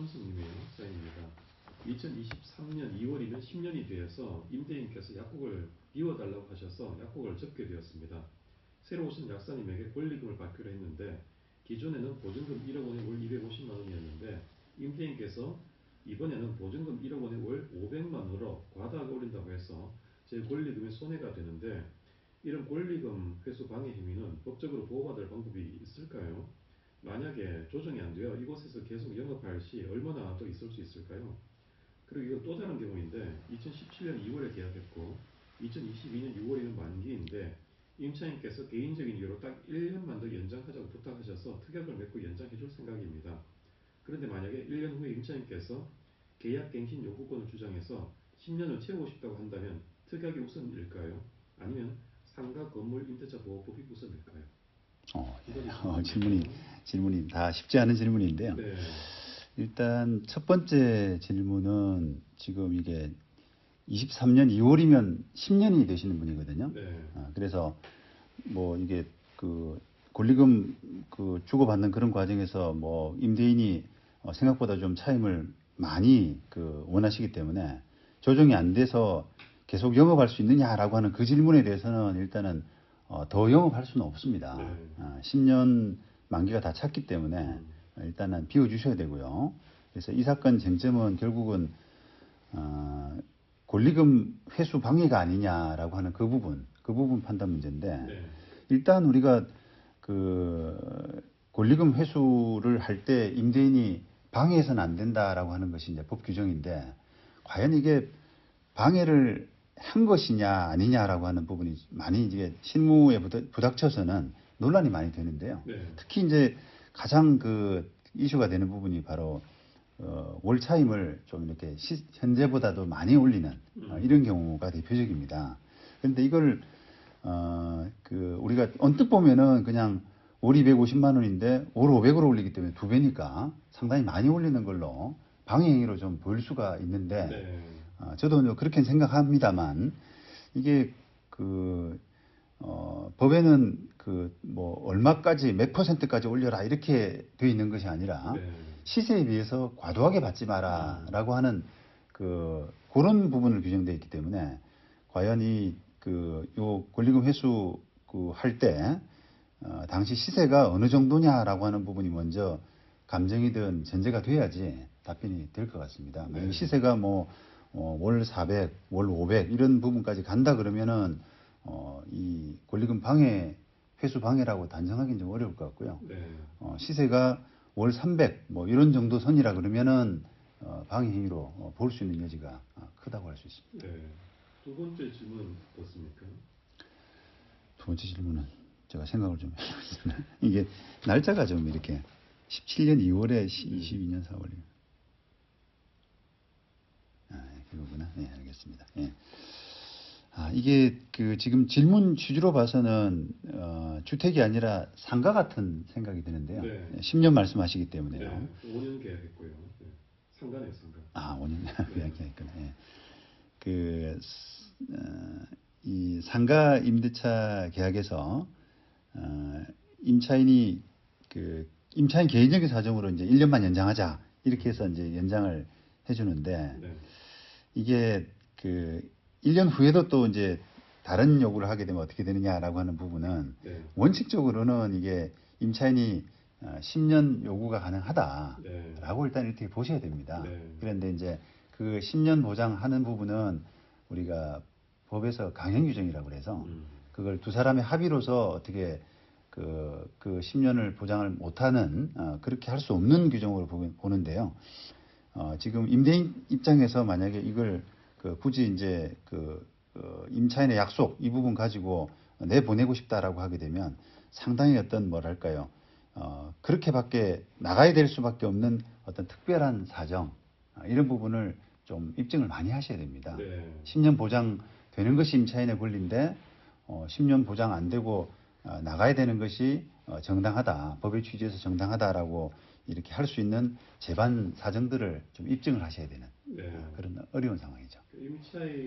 이천성님의 사연입니다. 2023년 2월이면 10년이 되어서 임대인께서 약국을 비워달라고 하셔서 약국을 접게 되었습니다. 새로 오신 약사님에게 권리금을 받기로 했는데 기존에는 보증금 1억 원에 월 250만 원이었는데 임대인께서 이번에는 보증금 1억 원에 월 500만 원으로 과다하게 올린다고 해서 제 권리금에 손해가 되는데 이런 권리금 회수 방해 행위는 법적으로 보호받을 방법이 있을까요? 만약에 조정이 안 되어 이곳에서 계속 영업할 시 얼마나 더 있을 수 있을까요? 그리고 이건 또 다른 경우인데 2017년 2월에 계약했고 2022년 6월이면 만기인데 임차인께서 개인적인 이유로 딱 1년만 더 연장하자고 부탁하셔서 특약을 맺고 연장해 줄 생각입니다. 그런데 만약에 1년 후에 임차인께서 계약갱신 요구권을 주장해서 10년을 채우고 싶다고 한다면 특약이 우선일까요? 아니면 상가 건물 임대차 보호법이 우선일까요? 질문이 다 쉽지 않은 질문인데요. 네. 일단 첫 번째 질문은 지금 이게 23년 2월이면 10년이 되시는 분이거든요. 네. 그래서 뭐 이게 그 권리금 그 주고받는 그런 과정에서 뭐 임대인이 생각보다 좀 차임을 많이 그 원하시기 때문에 조정이 안 돼서 계속 영업할 수 있느냐라고 하는 그 질문에 대해서는 일단은 더 영업할 수는 없습니다. 네. 10년 만기가 다 찼기 때문에 일단은 비워주셔야 되고요. 그래서 이 사건 쟁점은 결국은 권리금 회수 방해가 아니냐라고 하는 그 부분 판단 문제인데 네. 일단 우리가 그 권리금 회수를 할 때 임대인이 방해해서는 안 된다라고 하는 것이 이제 법 규정인데 과연 이게 방해를 한 것이냐 아니냐라고 하는 부분이 많이 이제 실무에 부닥쳐서는 논란이 많이 되는데요. 네. 특히 이제 가장 그 이슈가 되는 부분이 바로 월 차임을 좀 이렇게 현재보다도 많이 올리는 이런 경우가 대표적입니다. 그런데 이걸 그 우리가 언뜻 보면은 그냥 월 250만 원인데 월 500으로 올리기 때문에 2배니까 상당히 많이 올리는 걸로 방해 행위로 좀 보일 수가 있는데 네. 저도 그렇게 생각합니다만 이게 법에는 그 뭐 얼마까지 몇 %까지 올려라 이렇게 되어 있는 것이 아니라 네. 시세에 비해서 과도하게 받지 마라라고 하는 그런 부분을 규정되어 있기 때문에 과연 요 권리금 회수 할 때 당시 시세가 어느 정도냐라고 하는 부분이 먼저 감정이든 전제가 돼야지 답변이 될 것 같습니다. 만약 시세가 뭐 월 400, 월 500 이런 부분까지 간다 그러면은 이 권리금 방해 회수 방해라고 단정하기는 좀 어려울 것 같고요. 네. 시세가 월 300 뭐 이런 정도 선이라 그러면은 방해 행위로 볼 수 있는 여지가 크다고 할 수 있습니다. 네. 두 번째 질문 어떻습니까? 두 번째 질문은 제가 생각을 좀 해보겠습니다. 이게 날짜가 좀 이렇게 17년 2월에 22년 4월이요. 그거구나. 네, 알겠습니다. 예. 이게 지금 질문 취지로 봐서는 주택이 아니라 상가 같은 생각이 드는데요. 네. 10년 말씀하시기 때문에요. 네. 5년 계약했고요. 네. 상가네요, 상가. 5년 계약했구나. 예. 이 상가 임대차 계약에서 임차인이 임차인 개인적인 사정으로 이제 1년만 연장하자 이렇게 해서 이제 연장을 해주는데 네. 이게 1년 후에도 또 이제 다른 요구를 하게 되면 어떻게 되느냐라고 하는 부분은 네. 원칙적으로는 이게 임차인이 10년 요구가 가능하다라고 네. 일단 이렇게 보셔야 됩니다. 네. 그런데 이제 그 10년 보장하는 부분은 우리가 법에서 강행 규정이라고 그래서 그걸 두 사람의 합의로서 어떻게 그 10년을 보장을 못하는 그렇게 할 수 없는 규정으로 보는데요. 지금 임대인 입장에서 만약에 이걸 굳이 이제 임차인의 약속 이 부분 가지고 내보내고 싶다라고 하게 되면 상당히 어떤 뭐랄까요 그렇게밖에 나가야 될 수밖에 없는 어떤 특별한 사정 이런 부분을 좀 입증을 많이 하셔야 됩니다. 네. 10년 보장 되는 것이 임차인의 권리인데 10년 보장 안 되고 나가야 되는 것이 정당하다 법의 취지에서 정당하다라고 이렇게 할 수 있는 재반 사정들을 좀 입증을 하셔야 되는 그런 어려운 상황이죠. 임차인